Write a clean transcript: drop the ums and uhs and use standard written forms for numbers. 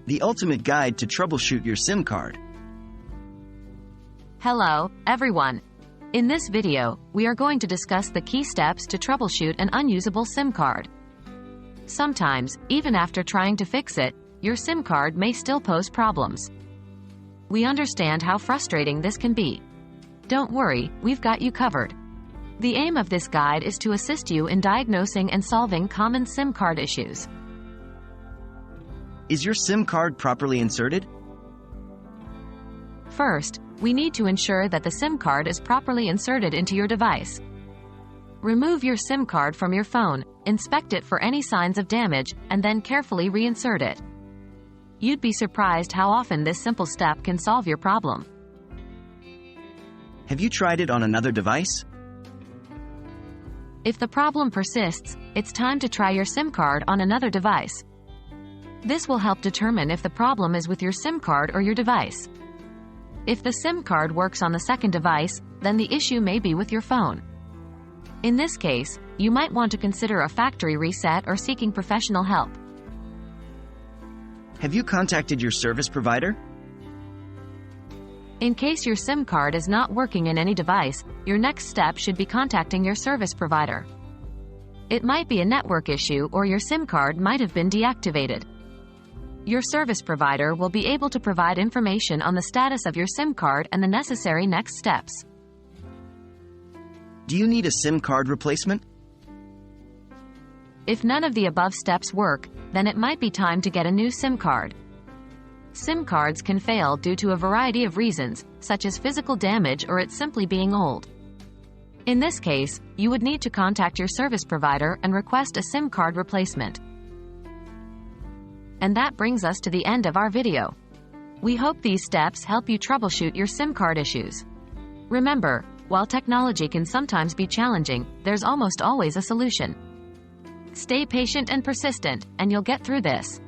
the ultimate guide to troubleshoot your SIM card. Hello, everyone. In this video, we are going to discuss the key steps to troubleshoot an unusable SIM card. Sometimes, even after trying to fix it, your SIM card may still pose problems. We understand how frustrating this can be. Don't worry, we've got you covered. The aim of this guide is to assist you in diagnosing and solving common SIM card issues. Is your SIM card properly inserted? First, we need to ensure that the SIM card is properly inserted into your device. Remove your SIM card from your phone, inspect it for any signs of damage, and then carefully reinsert it. You'd be surprised how often this simple step can solve your problem. Have you tried it on another device? If the problem persists, it's time to try your SIM card on another device. This will help determine if the problem is with your SIM card or your device. If the SIM card works on the second device, then the issue may be with your phone. In this case, you might want to consider a factory reset or seeking professional help. Have you contacted your service provider? In case your SIM card is not working in any device, your next step should be contacting your service provider. It might be a network issue or your SIM card might have been deactivated. Your service provider will be able to provide information on the status of your SIM card and the necessary next steps. Do you need a SIM card replacement? If none of the above steps work, then it might be time to get a new SIM card. SIM cards can fail due to a variety of reasons, such as physical damage or it simply being old. In this case, you would need to contact your service provider and request a SIM card replacement. And that brings us to the end of our video. We hope these steps help you troubleshoot your SIM card issues. Remember, while technology can sometimes be challenging, there's almost always a solution. Stay patient and persistent, and you'll get through this.